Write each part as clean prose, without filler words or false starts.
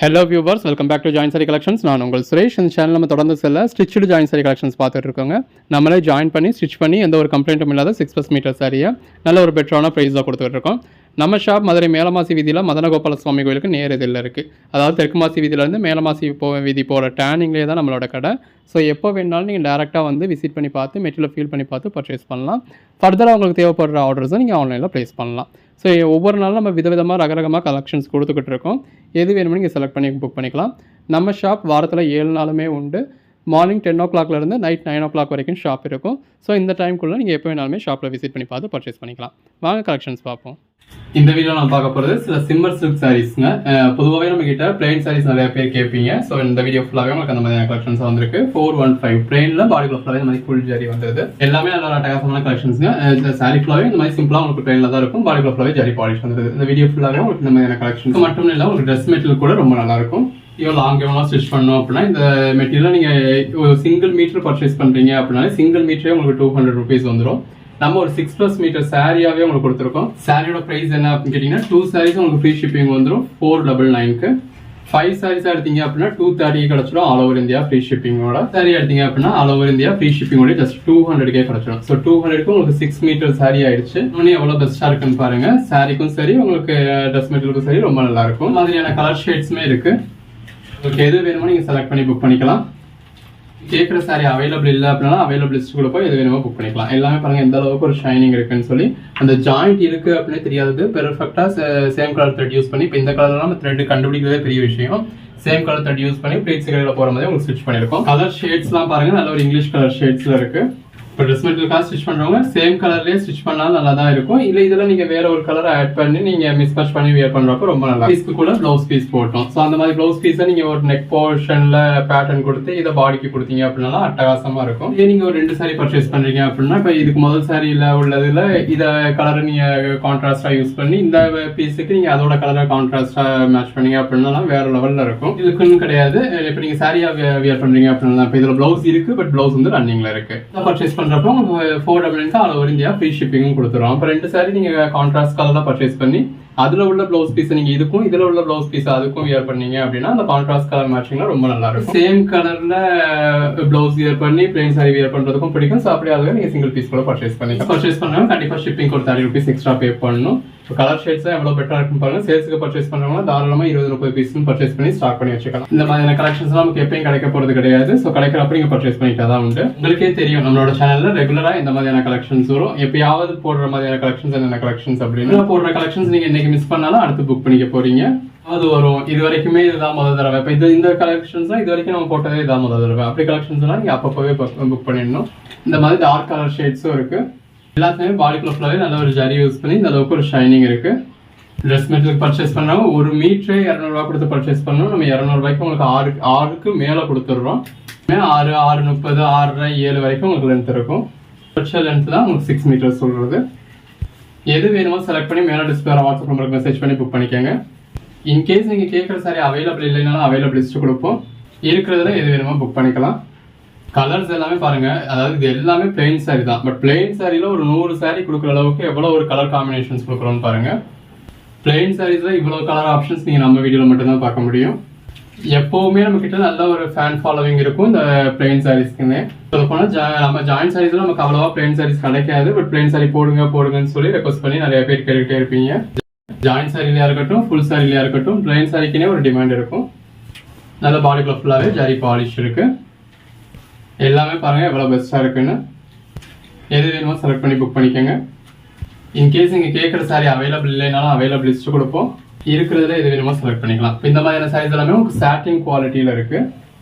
Hello viewers, welcome back to join sari collections. நான் உங்கள் சுரேஷ். இந்த சேனல் நம்ம தொடர்ந்து ஸ்டிச்சுடு ஜாயின் சாரி கலெக்ஷன்ஸ் பார்த்துட்டு இருக்கோங்க. நம்மளே ஜாயின் பண்ணி ஸ்டிச் பண்ணி எந்த ஒரு கம்ப்ளைண்ட்டும் இல்லாத 6+ மீட்டர் சாரியை நல்ல ஒரு பெட்டரான ப்ரைஸில் கொடுத்துட்டு இருக்கோம். நம்ம ஷாப் மதுரை மேலமாசி வீதியில் மதனகோபால சுவாமி கோயிலுக்கு நேர் இதில் இருக்குது. அதாவது தெற்கு மாசி வீதியிலேருந்து மேலமாசி வீதி போகிற டேர்னிங்லேயே தான் நம்மளோட கடை. ஸோ எப்போ வேணாலும் நீங்கள் டேரெக்டாக வந்து விசிட் பண்ணி பார்த்து மெட்டீரியல் ஃபீல் பண்ணி பார்த்து பர்ச்சேஸ் பண்ணலாம். ஃபர்தராக உங்களுக்கு தேவைப்படுற ஆர்டர்ஸை நீங்கள் ஆன்லைனில் ப்ளேஸ் பண்ணலாம். ஸோ ஒவ்வொரு நாளும் நம்ம விதவிதமாக ரகரகமாக கலெக்ஷன்ஸ் கொடுத்துக்கிட்டு இருக்கோம். எது வேணுமோ நீங்கள் செலக்ட் பண்ணி புக் பண்ணிக்கலாம். நம்ம ஷாப் வாரத்தில் 7 நாளுமே உண்டு. மார்னிங் 10 o'clockலேருந்து நைட் 9 o'clock வரைக்கும் ஷாப் இருக்கும். ஸோ இந்த டைம்குள்ளே நீங்கள் எப்போ வேணாலுமே ஷாப்பில் விசிட் பண்ணி பார்த்து பர்ச்சேஸ் பண்ணிக்கலாம். வாங்க கலெக்ஷன்ஸ் பார்ப்போம். இந்த வீடியோ நான் பார்க்க போகிறது சில சிம்மர் சில்க் சாரீஸ்ங்க. பொதுவாகவே நம்ம கிட்ட பிளெயின் சாரீஸ் நிறைய பேர் கேட்பீங்க. ஸோ இந்த வீடியோ ஃபுல்லாகவே உங்களுக்கு அந்த மாதிரி கலெக்ஷன்ஸ் வந்திருக்கு. 415 பிளெயினில் பாடிக்குள்ள ஃபுல்லாகவே இந்த மாதிரி ஃபுல் ஜரி வந்தது. எல்லாமே நல்ல அட்டகாசமான கலெக்ஷன்ஸுங்க. இந்த சாரீ ஃபுல்லாகவே இந்த மாதிரி சிம்பிளாக உங்களுக்கு பிளெயினில் தான் இருக்கும். பாடிக்குள்ள ஃபுல்லாகவே ஜரி பாலிஷ் வந்தது. இந்த வீடியோ ஃபுல்லாகவே உங்களுக்கு இந்த மாதிரியான கலெக்ஷன்ஸ் மட்டும் இல்லை, உங்களுக்கு ட்ரெஸ் மெட்டீரியல் கூட ரொம்ப நல்லா இருக்கும். இவ்வளோ லாங் எவ்வளோ ஸ்டிச் பண்ணோம் அப்படின்னா இந்த மெட்டீரியல் நீங்கள் ஒரு சிங்கிள் மீட்டர் பர்ச்சேஸ் பண்ணுறீங்க அப்படின்னாலே சிங்கிள் மீட்டரே உங்களுக்கு 200 rupees வந்துடும். நம்ம ஒரு 6+ மீட்டர் சாரியாவே உங்களுக்கு கொடுத்துருக்கோம். சாரியோட பிரைஸ் என்ன அப்படின்னு கேட்டீங்கன்னா 2 sarees உங்களுக்கு ஃப்ரீ ஷிப்பிங் வந்துடும் 499க்கு. 5 sarees எடுத்தீங்க அப்படின்னா 230 கிடைச்சிடும் ஆல் ஓவர் இந்தியா ஃப்ரீ ஷிப்பிங்கோட. சாரி எடுத்தீங்க அப்படின்னா ஆல் ஓவர் இந்தியா ஃப்ரீ ஷிப்பிங்கோட ஜஸ்ட் 200க்கே கிடைச்சிடும். ஸோ 200க்கு உங்களுக்கு 6 மீட்டர் சாரி ஆயிடுச்சு. இன்னும் எவ்வளோ பெஸ்ட்டாக இருக்குன்னு பாருங்க. சாரிக்கும் சரி, உங்களுக்கு ட்ரெஸ் மெட்டீரியலுக்கும் சரி ரொம்ப நல்லா இருக்கும். மாதிரியான கலர் ஷேட்ஸுமே இருக்கு. உங்களுக்கு எது வேணுமோ நீங்கள் செலக்ட் பண்ணி புக் பண்ணிக்கலாம். கேட்குற சாரி அவைலபிள் இல்லை அப்படின்னா அவைலபிள் லிஸ்ட்டுக்குள்ள போய் எது வேணுமோ புக் பண்ணிக்கலாம். எல்லாமே பாருங்க எந்த அளவுக்கு ஒரு ஷைனிங் இருக்குன்னு சொல்லி. அந்த ஜாயிண்ட் இருக்கு அப்படின்னு தெரியாது, பெர்ஃபெக்டாக சேம் கலர் த்ரெட் யூஸ் பண்ணி, இப்போ இந்த கலர்லாம் நம்ம த்ரெட் கண்டுபிடிக்கிறதே பெரிய விஷயம். சேம் கலர் த்ரெட் யூஸ் பண்ணி பிளேட்ஸ் கடையில் போகிற மாதிரி உங்களுக்கு ஸ்டிச் பண்ணியிருக்கோம். கலர் ஷேட்ஸ்லாம் பாருங்க நல்ல ஒரு இங்கிலீஷ் கலர் ஷேட்ஸில் இருக்கு. இப்போ ட்ரெஸ் மெட்டீரியலுக்காக ஸ்டிச் பண்ணுறவங்க சேம் கலர்லேயே ஸ்டிச் பண்ணாலும் நல்லா தான் இருக்கும். இல்லை இதெல்லாம் நீங்கள் வேற ஒரு கலரை ஆட் பண்ணி நீங்கள் மிஸ்மேட்ச் பண்ணி வியர் பண்ணுறப்போ ரொம்ப நல்லா. பீஸ்க்கு கூட ப்ளவுஸ் பீஸ் போட்டோம். ஸோ அந்த மாதிரி ப்ளவுஸ் பீஸை நீங்கள் ஒரு நெக் போர்ஷனில் பேட்டர்ன் கொடுத்து இதை பாடிக்கு கொடுத்தீங்க அப்படின்னா அட்டகாசமாக இருக்கும். இதே நீங்கள் ஒரு 2 saree பர்ச்சேஸ் பண்ணுறீங்க அப்படின்னா இப்போ இதுக்கு முதல் சாரியில் உள்ளதில் இதை கலரை நீங்கள் கான்ட்ராஸ்டாக யூஸ் பண்ணி இந்த பீஸுக்கு நீங்கள் அதோட கலரை கான்ட்ராஸ்டாக மேட்ச் பண்ணீங்க அப்படின்னா வேற லெவலில் இருக்கும். இதுக்குன்னு கிடையாது. இப்போ நீங்கள் சாரியாக வியர் பண்ணுறீங்க அப்படின்னா இப்போ இதில் ப்ளவுஸ் இருக்குது, பட் ப்ளவுஸ் வந்து ரன்னிங்கில் இருக்குது. பர்ச்சேஸ் பண்றப்போ 499 ஆல் ஓவர் இந்தியா ஃப்ரீ ஷிப்பிங்கும் கொடுத்துருவோம். அப்போ 2 saree நீங்க கான்ட்ராஸ்ட் கலர்ல பர்ச்சேஸ் பண்ணி அதுல உள்ள ப்ளவுஸ் பீஸ் நீங்க இதுக்கும் இதுல உள்ள ப்ளவுஸ் பீஸ் அதுக்கும் வியர் பண்ணீங்க அப்படின்னா அந்த கான்ட்ராஸ்ட் கலர் மேட்சிங்ல ரொம்ப நல்லா இருக்கும். சேம் கலர்ல ப்ளவுஸ் வியர் பண்ணி பிளெயின் சாரி வியர் பண்றதுக்கும் பிடிக்கும். ஸோ அப்படியே அதுவே நீங்க சிங்கிள் பீஸ் கூட பர்ச்சேஸ் பண்ணிக்கலாம். பர்ச்சேஸ் பண்ணாலும் கண்டிப்பா ஷிப்பிங் ஒரு 30 rupees எக்ஸ்ட்ரா பே பண்ணணும். இப்போ கலர் ஷேட்ஸ் எவ்வளவு பெட்டரா இருக்குன்னு பாருங்க. சேல்ஸுக்கு பர்ச்சேஸ் பண்றவங்க தாராளமா 20-30 பீஸ் பர்ச்சேஸ் பண்ணி ஸ்டாக் பண்ணி வச்சுக்கலாம். இந்த மாதிரியான கலெக்ஷன்ஸ் நமக்கு எப்பயும் கிடைக்க போறது கிடையாது. ஸோ கிடைக்கிறப்ப நீங்க பர்ச்சேஸ் பண்ணிட்டா தான் உண்டு. உங்களுக்கே தெரியும் நம்மளோட சேனல்ல ரெகுலரா இந்த மாதிரியான கலெக்ஷன்ஸ் வரும். எப்பயாவது போடுற மாதிரியான கலெக்ஷன்ஸ் என்னென்ன கலெக்ஷன்ஸ் அப்படின்னு போடுற கலெக்ஷன்ஸ் நீங்க இன்னைக்கு மிஸ் பண்ணாலும் அடுத்து புக் பண்ணிக்க போறீங்க. அது வரும். இது வரைக்குமே இதுதான் முதல் தடவை. இப்போ இந்த கலெக்ஷன்ஸ் இது வரைக்கும் நம்ம போட்டதே இதான் முதல் தடவை. அப்படி கலெக்ஷன்ஸ்லாம் நீங்க அப்பப்பவே புக் பண்ணிடணும். இந்த மாதிரி டார்க் கலர் ஷேட்ஸும் இருக்கு. எல்லாத்துலேயுமே பாடிக்குள்ள ஃபுல்லாகவே நல்ல ஒரு ஜரி யூஸ் பண்ணி இந்த அளவுக்கு ஒரு ஷைனிங் இருக்கு. ட்ரெஸ் மெட்டீரியல் பர்ச்சேஸ் பண்ணாமல் ஒரு மீட்டரே 200 ரூபா கொடுத்து பர்ச்சேஸ் பண்ணோம். நம்ம 200 ரூபாய்க்கு உங்களுக்கு 6க்கு மேலே கொடுத்துட்றோம். 6, 6:30, 6:30, 7 வரைக்கும் உங்களுக்கு லென்த் இருக்கும். லென்த் தான் உங்களுக்கு 6 மீட்டர் சொல்றது. எது வேணுமோ செலக்ட் பண்ணி மேலே டிஸ்பிளே வாட்ஸ்அப் நம்பருக்கு மெசேஜ் பண்ணி புக் பண்ணிக்கோங்க. இன்கேஸ் நீங்கள் கேட்குற சாரி அவைலபிள் இல்லைனாலும் அவைலபிள் லிஸ்ட் கொடுப்போம். இருக்கிறதுல எது வேணுமோ புக் பண்ணிக்கலாம். கலர்ஸ் எல்லாமே பாருங்க, அதாவது இது எல்லாமே பிளெயின் சாரி தான். பட் பிளெயின் சாரியில ஒரு 100 saree கொடுக்குற அளவுக்கு எவ்வளவு ஒரு கலர் காம்பினேஷன்ஸ் கொடுக்குறோம்னு பாருங்க. பிளெயின் சாரீஸ்ல இவ்வளவு கலர் ஆப்ஷன்ஸ் நீங்க நம்ம வீடியோல மட்டும் தான் பார்க்க முடியும். எப்பவுமே நம்ம கிட்ட நல்ல ஒரு ஃபேன் ஃபாலோவிங் இருக்கும் இந்த பிளெயின் சாரீஸ்க்குன்னு. சொல்ல போனா நம்ம ஜாயின் சாரீஸ்ல நமக்கு அவ்வளவா பிளெயின் சாரீஸ் கிடைக்காது. பட் பிளெயின் சாரி போடுங்கன்னு சொல்லி ரெக்வஸ்ட் பண்ணி நிறைய பேர் கேட்டுக்கிட்டே இருப்பீங்க. ஜாயின் சாரிலையா இருக்கட்டும், ஃபுல் சாரிலையா இருக்கட்டும், பிளெயின் சாரிக்குனே ஒரு டிமாண்ட் இருக்கும். நல்ல பாடிக்குள்ள ஃபுல்லாவே ஜரி பாலிஷ் இருக்கு. எல்லாமே பாருங்க எவ்வளவு பெஸ்டா இருக்குன்னு. எது வேணுமோ செலக்ட் பண்ணி புக் பண்ணிக்கோங்க. இன்கேஸ் நீங்க கேட்குற சாரி அவைலபிள் இல்லைனாலும் அவைலபிள் லிஸ்ட் கொடுப்போம். இருக்கிறதுல எது வேணுமோ செலக்ட் பண்ணிக்கலாம். இப்போ இந்த மாதிரியான சாரீஸ் எல்லாமே உங்களுக்கு சாட்டின் குவாலிட்டியில இருக்கு.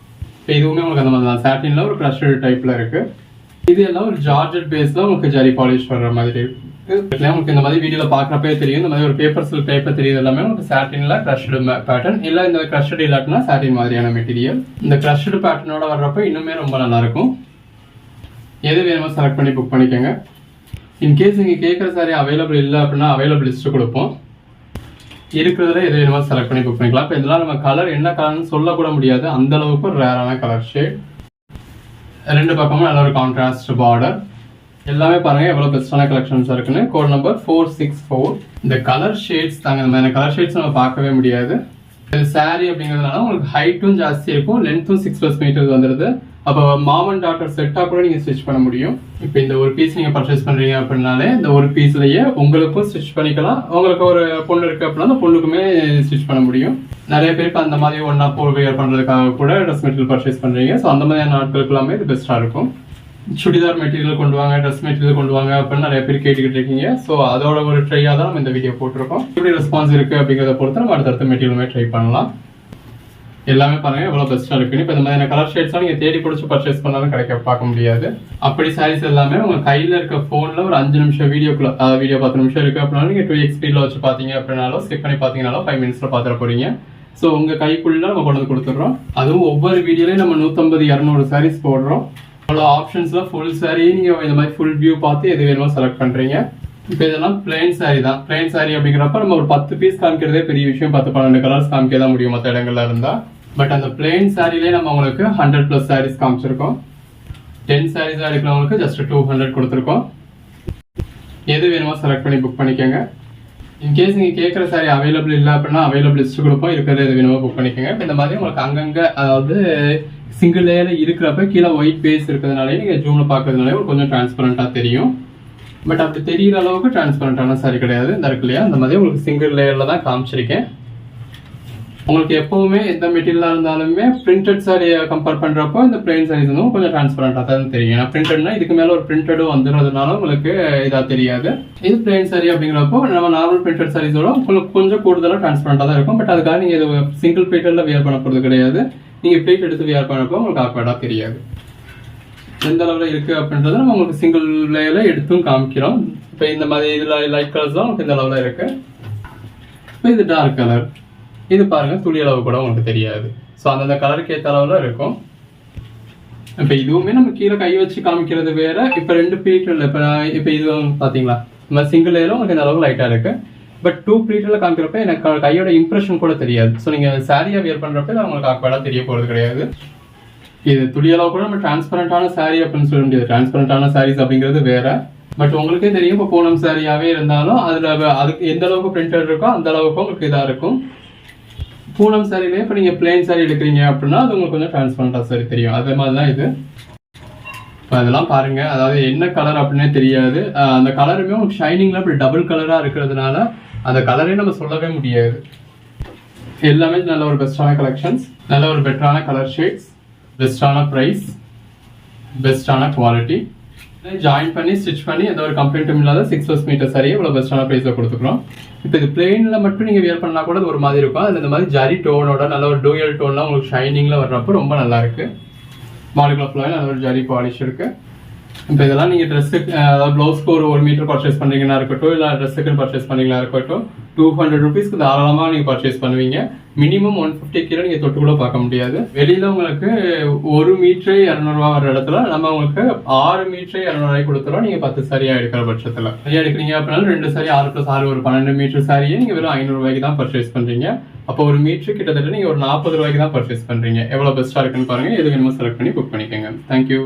இப்போ இதுவுமே உங்களுக்கு அந்த மாதிரி தான் சாட்டின்ல ஒரு க்ரஷ்டு டைப்ல இருக்கு. இது எல்லாம் ஒரு ஜார்ஜெட் பேஸ்ல உங்களுக்கு ஜரி பாலிஷ் வர்ற மாதிரி இருக்கு. உங்களுக்கு இந்த மாதிரி வீடியோல பாக்குறப்பே தெரியும். இந்த மாதிரி ஒரு பேப்பர் சில்க் டைப்ல தெரியுது எல்லாமே உங்களுக்கு சாட்டின்ல க்ரஷ்டு பேட்டர்ன். இல்ல இந்த க்ரஷ்டு இல்லாட்டினா சாட்டின் மாதிரியான மெட்டீரியல். இந்த க்ரஷ்டு பேட்டர்னோட வர்றப்ப இன்னுமே ரொம்ப நல்லா இருக்கும். எது வேணுமோ செலக்ட் பண்ணி புக் பண்ணிக்கோங்க. இன்கேஸ் நீங்க கேட்குற சாரி அவைலபிள் இல்லை அப்படின்னா அவைலபிள் லிஸ்ட் கொடுப்போம். இருக்கிறதுல எது வேணுமோ செலக்ட் பண்ணி புக் பண்ணிக்கலாம். இப்போ இதெல்லாம் நம்ம கலர் என்ன கலர்னு சொல்லக்கூட முடியாது, அந்த அளவுக்கு ஒரு ரேரான கலர் ஷேட். 2 பக்கமும் நல்ல ஒரு கான்ட்ராஸ்ட் பார்டர். எல்லாமே பாருங்க எவ்வளவு பெஸ்டான கலெக்ஷன்ஸ் இருக்குன்னு. Code number 464. இந்த கலர் ஷேட்ஸ் தாங்க, இந்த கலர் ஷேட்ஸ் நம்ம பார்க்கவே முடியாது. சாரி அப்படிங்கிறதுனால உங்களுக்கு ஹைட்டும் ஜாஸ்தி இருக்கும், லென்த்தும் 6+ மீட்டர்ஸ் வந்துடுது. அப்போ மாம் அண்ட் டாட்டர் செட்டாக கூட நீங்கள் ஸ்டிச் பண்ண முடியும். இப்போ இந்த ஒரு பீஸ் நீங்கள் பர்ச்சேஸ் பண்ணுறீங்க அப்படின்னாலே இந்த ஒரு பீஸ்லேயே உங்களுக்கும் ஸ்டிச் பண்ணிக்கலாம். உங்களுக்கு ஒரு பொண்ணு இருக்குது அப்படின்னா அந்த பொண்ணுக்குமே ஸ்டிச் பண்ண முடியும். நிறைய பேருக்கு அந்த மாதிரி ஒன்றா வியர் பண்ணுறதுக்காக கூட ட்ரெஸ் மெட்டீரியல் பர்ச்சேஸ் பண்ணுறீங்க. ஸோ அந்த மாதிரியான நாட்களுக்கு எல்லாமே இது பெஸ்ட்டாக இருக்கும். சுடிதார் மெட்டீரியல் கொண்டு வாங்க, ட்ரெஸ் மெட்டீரியல் கொண்டு வாங்க அப்படின்னு நிறைய பேர் கேட்டுக்கிட்டு இருக்கீங்க. ஸோ அதோட ஒரு ட்ரையாக தான் நம்ம இந்த வீடியோ போட்டிருக்கோம். எப்படி ரெஸ்பான்ஸ் இருக்குது அப்படிங்கிறத பொறுத்து நம்ம அடுத்தடுத்த மெட்டீரியலுமே ட்ரை பண்ணலாம். எல்லாமே பாருங்க எவ்வளோ பெஸ்ட்டாக இருக்குன்னு. இப்போ இந்த மாதிரியான கலர் ஷேட்ஸ்லாம் நீங்கள் தேடி பிடிச்சி பர்ச்சேஸ் பண்ணாலும் பார்க்க முடியாது. அப்படி சாரீஸ் எல்லாமே உங்கள் கையில் இருக்க ஃபோனில் ஒரு 5 நிமிஷம் வீடியோக்குள்ள வீடியோ 10 நிமிஷம் இருக்குது அப்படின்னா நீங்கள் 2x ஸ்பீடில் வச்சு பார்த்தீங்க அப்படின்னாலும் ஸ்கிப் பண்ணி பார்த்தீங்கன்னாலும் 5 மினிட்ஸில் பார்த்துட போகிறீங்க. ஸோ உங்கள் கைக்குள்ளே நம்ம கொண்டு வந்து கொடுத்துட்றோம். அதுவும் ஒவ்வொரு வீடியோலையும் நம்ம 150-200 சாரீஸ் போடுறோம். அவ்வளோ ஆப்ஷன்ஸில் ஃபுல் சாரி நீங்கள் இந்த மாதிரி ஃபுல் வியூ பார்த்து எது வேணுமோ செலக்ட் பண்ணுறீங்க. இப்போ இதெல்லாம் பிளைன் சாரி தான். பிளைன் சாரி அப்படிங்கிறப்ப நம்ம ஒரு 10 பீஸ் காமிக்கிறதே பெரிய விஷயம். 10-12 கலர்ஸ் காமிக்க தான் முடியும் மற்ற இடங்கள்ல இருந்தால். பட் அந்த பிளைன் சாரிலே நம்ம உங்களுக்கு 100+ சாரீஸ் காமிச்சிருக்கோம். 10 சாரீஸாக இருக்கிறவங்களுக்கு ஜஸ்ட் 200 கொடுத்துருக்கோம். எது வேணுமோ செலக்ட் பண்ணி புக் பண்ணிக்கோங்க. இன்கேஸ் நீங்கள் கேட்குற சாரி அவைலபிள் இல்லை அப்படின்னா அவைலபிள் லிஸ்ட் கொடுப்போம். இருக்கிறது எது வேணுமோ புக் பண்ணிக்கோங்க. இந்த மாதிரி உங்களுக்கு அங்கங்கே அதாவது சிங்கிள் லேயர் இருக்கிறப்ப கீழே ஒயிட் பேஸ் இருக்கிறதுனாலே நீங்கள் ஜூமில் பார்க்கறதுனாலே கொஞ்சம் டிரான்ஸ்பரண்ட்டாக தெரியும். பட் அப்படி தெரிகிற அளவுக்கு டிரான்ஸ்பரண்டான சாரி கிடையாது. இந்த இருக்கு இல்லையா, இந்த மாதிரி உங்களுக்கு சிங்கிள் லேயரில் தான் காமிச்சிருக்கேன். உங்களுக்கு எப்போவுமே எந்த மெட்டீரியலாக இருந்தாலுமே பிரிண்டட் சாரியை கம்பேர் பண்ணுறப்போ இந்த பிளைன் சாரீஸ் வந்து கொஞ்சம் டிரான்ஸ்பரண்டாக தான் தெரியும். ஏன்னா பிரிண்டட்னா இதுக்கு மேலே ஒரு பிரிண்டடும் வந்துடுறதுனால உங்களுக்கு இதாக தெரியாது. இது பிளைன் சாரி அப்படிங்கிறப்போ நம்ம நார்மல் பிரிண்டட் சாரீஸோட உங்களுக்கு கொஞ்சம் கூடுதலாக டிரான்ஸ்பரண்டாக தான் இருக்கும். பட் அதுக்காக நீங்கள் இது சிங்கிள் பிளேட்டரில் வியர் பண்ண போகிறது கிடையாது. நீங்கள் பிளேட் எடுத்து வியர் பண்ணப்போ உங்களுக்கு ஆக்வர்டாக தெரியாது. எந்த அளவில் இருக்குது அப்படின்றத நம்ம உங்களுக்கு சிங்கிள் லேயரில் எடுத்தும் காமிக்கிறோம். இப்போ இந்த மாதிரி இதில் லைட் கலர்ஸ்லாம் உங்களுக்கு இந்த அளவில் இருக்குது. இப்போ இது டார்க் கலர், இது பாருங்கள் துளி அளவு கூட உங்களுக்கு தெரியாது. ஸோ அந்தந்த கலருக்கு ஏற்ற அளவில் இருக்கும். இப்போ இதுவுமே நம்ம கீழே கை வச்சு காமிக்கிறது வேற. இப்போ 2 ப்ளீட்டில் இப்போ இது பார்த்தீங்களா நம்ம சிங்கிள் லேயரும் உங்களுக்கு இந்த அளவுக்கு லைட்டாக இருக்குது. பட் 2 ப்ளீட்டில் காமிக்கிறப்ப எனக்கு கையோட இம்ப்ரெஷன் கூட தெரியாது. ஸோ நீங்கள் சாரியாக வியர் பண்ணுறப்ப உங்களுக்கு ஆக்வர்டாக தெரிய போகிறது கிடையாது. இது துளியளவு கூட நம்ம டிரான்ஸ்பரண்டான சாரி அப்படின்னு சொல்ல முடியாது. டிரான்ஸ்பரண்டான சாரீஸ் அப்படிங்கிறது வேற. பட் உங்களுக்கே தெரியும் இப்போ பூனம் சாரியாவே இருந்தாலும் அதுக்கு எந்த அளவுக்கு பிரிண்டட் இருக்கோ அந்த அளவுக்கு உங்களுக்கு இதாக இருக்கும். பூனம் சாரிலே இப்போ நீங்கள் பிளைன் சாரி எடுக்கிறீங்க அப்படின்னா அது உங்களுக்கு கொஞ்சம் டிரான்ஸ்பரண்டாக சாரி தெரியும். அதே மாதிரி தான் இது. இப்போ அதெல்லாம் பாருங்க, அதாவது என்ன கலர் அப்படின்னே தெரியாது. அந்த கலருமே உங்களுக்கு ஷைனிங்ல இப்படி டபுள் கலராக இருக்கிறதுனால அந்த கலரே நம்ம சொல்லவே முடியாது. எல்லாமே நல்ல ஒரு பெஸ்டான கலெக்ஷன்ஸ், நல்ல ஒரு பெட்டரான கலர் ஷேட்ஸ், பெஸ்டான ப்ரைஸ், பெஸ்டான குவாலிட்டி. ஜாயின் பண்ணி ஸ்டிச் பண்ணி எந்த ஒரு கம்ப்ளைண்ட்டும் இல்லாத 6+ மீட்டர் சாரியை இவ்வளோ பெஸ்டான ப்ரைஸில் கொடுத்துக்கிறோம். இப்போ இது பிளெயினில் மட்டும் நீங்கள் வியர் பண்ணால் கூட ஒரு மாதிரி இருக்கும். அதில் இந்த மாதிரி ஜரி டோனோட நல்ல ஒரு டூயல் டோன்லாம் உங்களுக்கு ஷைனிங்கில் வர்றப்போ ரொம்ப நல்லா இருக்குது. மாடல் ஃபுல்லாக நல்ல ஒரு ஜரி பாலிஷ் இருக்குது. இப்போ இதெல்லாம் நீங்கள் ட்ரெஸ்ஸுக்கு அதாவது ப்ளவுஸ்க்கு ஒரு 1 மீட்டர் பர்ச்சேஸ் பண்ணுறீங்கன்னா இருக்கட்டும், இல்லை ட்ரெஸ்ஸுக்கு பர்ச்சேஸ் பண்ணுறீங்களா இருக்கட்டும், 200 ருபீஸ்க்கு தாராளமாக நீங்கள் பர்ச்சேஸ் பண்ணுவீங்க. மினிமம் 150 கீழே நீங்கள் தொட்டு கூட பார்க்க முடியாது. வெளியில் உங்களுக்கு 1 மீட்டரே 200 ரூபா வர இடத்துல நம்ம உங்களுக்கு 6 மீட்டரே 200 ரூபாய் கொடுத்துறோம். நீங்கள் 10 சாரியாக எடுக்கிற பட்சத்தில் சரியாக எடுக்கிறீங்க அப்படின்னாலும் 2 சாரி 6+6 ஒரு 12 மீட்டர் சாரியை நீங்கள் வெறும் 500 ரூபாய்க்கு தான் பர்ச்சேஸ் பண்ணுறீங்க. அப்போ ஒரு மீட்டர் கிட்டத்தட்ட நீங்கள் ஒரு 40 ரூபாய்க்கு தான் பர்ச்சேஸ் பண்ணுறீங்க. எவ்வளோ பெஸ்ட்டாக இருக்குன்னு பாருங்கள். எது வேணுமோ செலக்ட் பண்ணி புக் பண்ணிக்கோங்க. தேங்க்யூ.